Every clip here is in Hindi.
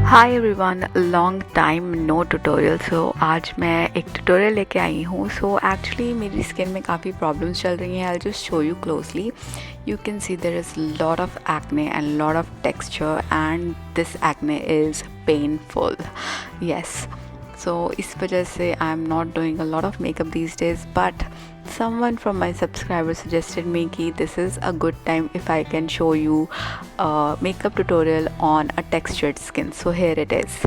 हाय everyone, long time no tutorial. So आज मैं एक ट्यूटोरियल लेके आई हूँ। सो एक्चुअली मेरी स्किन में काफ़ी प्रॉब्लम्स चल रही हैं। I just show you closely. You can see there is lot of acne and lot of texture, and this acne is painful. Yes, so इस वजह से I am not doing a lot of makeup these days, but someone from my subscribers suggested me कि this is a good time if I can show you a makeup tutorial on a textured skin. So here it is.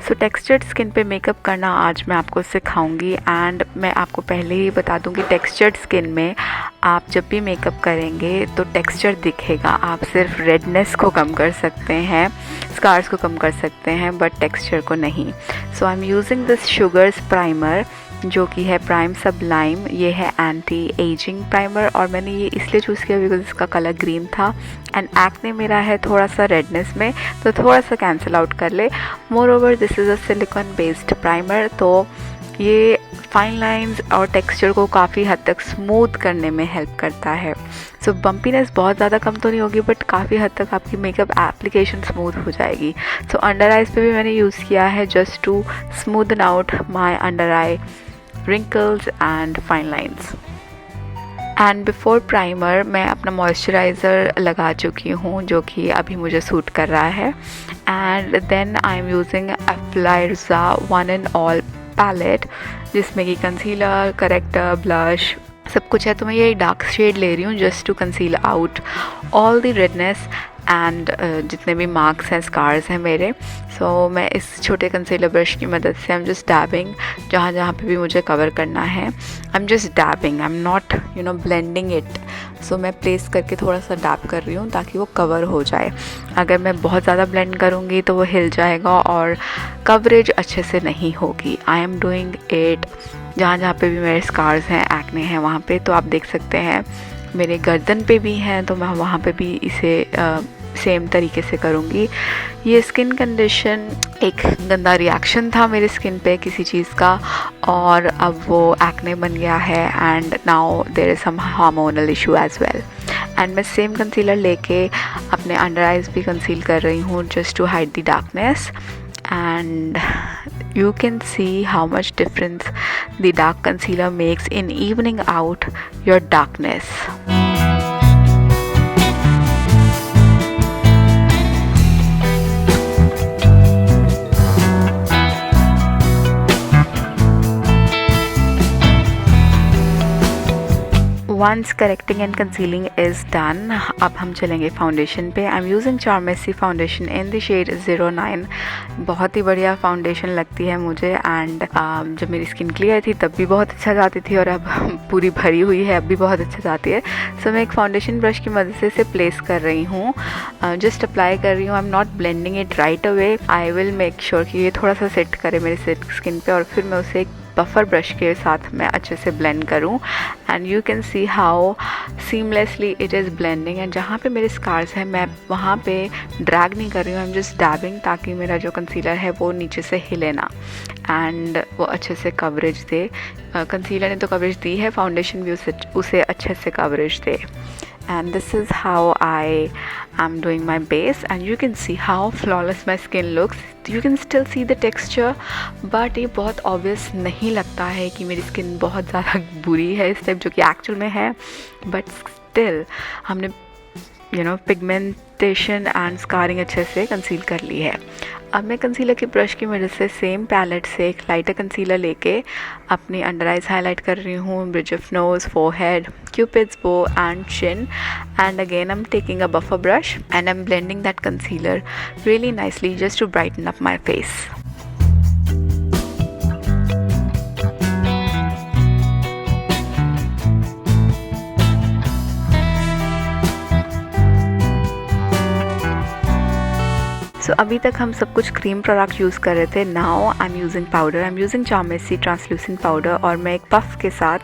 So textured skin पे मेकअप करना आज मैं आपको सिखाऊंगी। एंड मैं आपको पहले ही बता दूं कि टेक्सचर्ड स्किन में आप जब भी मेकअप करेंगे तो टेक्सचर दिखेगा। आप सिर्फ रेडनेस को कम कर सकते हैं, स्कार्स को कम कर सकते हैं, बट टेक्सचर को नहीं। So I am using this Sugars primer जो कि है प्राइम सबलाइम। ये है एंटी एजिंग प्राइमर और मैंने ये इसलिए चूज़ किया बिकॉज इसका कलर ग्रीन था एंड एक्ने मेरा है थोड़ा सा रेडनेस में, तो थोड़ा सा कैंसिल आउट कर ले। More over this is a silicon based primer, तो ये फाइन लाइंस और टेक्सचर को काफ़ी हद तक स्मूथ करने में हेल्प करता है। सो बम्पीनेस बहुत ज़्यादा कम तो नहीं होगी, बट काफ़ी हद तक आपकी मेकअप एप्लीकेशन स्मूथ हो जाएगी। सो अंडर आइज़ पे भी मैंने यूज़ किया है just to smoothen out my under eye wrinkles and fine lines. And before primer मैं अपना मॉइस्चराइज़र लगा चुकी हूँ जो कि अभी मुझे सूट कर रहा है। And then I am using Applaiza one and all palette जिसमें कि कंसीलर, करेक्टर, ब्लश सब कुछ है। तो मैं ये डार्क शेड ले रही हूँ just to conceal out all the redness and जितने भी मार्क्स हैं, स्कार्स हैं मेरे। सो मैं इस छोटे कंसीलर ब्रश की मदद से आई एम जस्ट डैबिंग जहाँ जहाँ पे भी मुझे कवर करना है। I am just dabbing, I am not blending it. So मैं प्लेस करके थोड़ा सा डैब कर रही हूँ ताकि वो कवर हो जाए। अगर मैं बहुत ज़्यादा ब्लेंड करूँगी तो वो हिल जाएगा और कवरेज अच्छे से नहीं होगी। आई एम डूइंग इट जहाँ जहाँ पे भी मेरे स्कार्स हैं, एक्ने हैं वहाँ पे। तो आप देख सकते हैं मेरे गर्दन पे भी हैं, तो मैं वहाँ पे भी इसे सेम तरीके से करूँगी। ये स्किन कंडीशन एक गंदा रिएक्शन था मेरे स्किन पे किसी चीज़ का, और अब वो एक्ने बन गया है and now there is some hormonal issue as well. And मैं सेम कंसीलर लेके अपने अंडर आइज़ भी कंसील कर रही हूँ just to hide the darkness. And you can see how much difference the dark concealer makes in evening out your darkness. Once correcting and concealing is done, अब हम चलेंगे फाउंडेशन पे। I am using Charmacy foundation in the shade 09। बहुत ही बढ़िया फाउंडेशन लगती है मुझे। एंड जब मेरी स्किन क्लियर थी तब भी बहुत अच्छा जाती थी और अब पूरी भरी हुई है अब भी बहुत अच्छा जाती है। सो मैं एक फाउंडेशन ब्रश की मदद से इसे प्लेस कर रही हूँ, जस्ट अप्लाई कर रही हूँ। आई am not blending it right away. I will make sure कि ये थोड़ा सा सेट करे मेरे स्किन पे और फिर मैं उसे एक बफर ब्रश के साथ मैं अच्छे से ब्लेंड करूं। And you can see how seamlessly it is blending. And जहाँ पे मेरे स्कार्स हैं मैं वहाँ पे ड्रैग नहीं कर रही हूँ, आई एम जस्ट डैबिंग ताकि मेरा जो कंसीलर है वो नीचे से हिले ना एंड वो अच्छे से कवरेज दे। कंसीलर ने तो कवरेज दी है, फाउंडेशन भी उसे अच्छे से coverage they. And this is how I am doing my base, and you can see how flawless my skin looks. You can still see the texture, but ये बहुत obvious नहीं लगता है कि मेरी skin बहुत ज़्यादा बुरी है इस टाइप, जो कि एक्चुअल में है। But still हमने पिगमेंटेशन एंड स्कारिंग अच्छे से कंसील कर ली है। अब मैं कंसीलर की ब्रश की मदद से सेम पैलेट से एक लाइटर कंसीलर लेके अपनी अंडर आइज हाईलाइट कर रही हूँ, bridge of nose, forehead, Cupid's bow and chin. And again I am taking a buffer brush and I am blending that concealer really nicely just to brighten up my face. So अभी तक हम सब कुछ क्रीम प्रोडक्ट यूज़ कर रहे थे। Now I am using powder. I am using Charmacy translucent powder और मैं एक पफ के साथ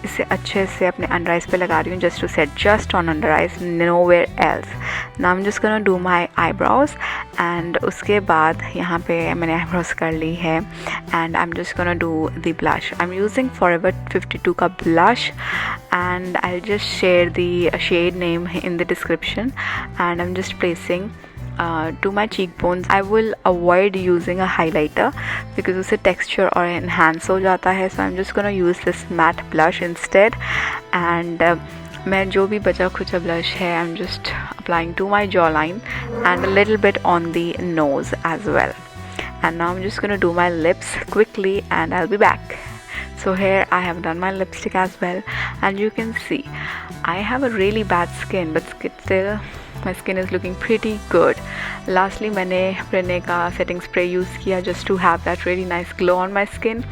इसे अच्छे से अपने अंडर आइज़ पे लगा रही हूँ just to set just on under eyes, nowhere else. Now I am just gonna do my eyebrows and उसके बाद यहाँ पे मैंने आईब्रोज कर ली है and I am just gonna do the blush. I am using forever 52 का blush and I just share the shade name in the description and I'm just placing to my cheekbones. I will avoid using a highlighter because उससे texture और enhance हो जाता है. So I'm just gonna use this matte blush instead. And मैं जो भी बचा खुचा blush है, I'm just applying to my jawline and a little bit on the nose as well. And now I'm just gonna do my lips quickly and I'll be back. So here I have done my lipstick as well, and you can see I have a really bad skin, but still my skin is looking pretty good. Lastly मैंने Prene का setting spray use किया just to have that really nice glow on my skin,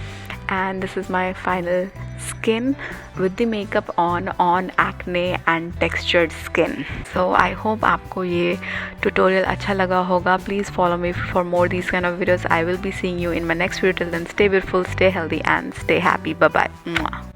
and this is my final skin with the makeup on acne and textured skin. So I hope आपको ये tutorial अच्छा लगा होगा. Please follow me for more these kind of videos. I will be seeing you in my next video. Till then, stay beautiful, stay healthy and stay happy. Bye bye.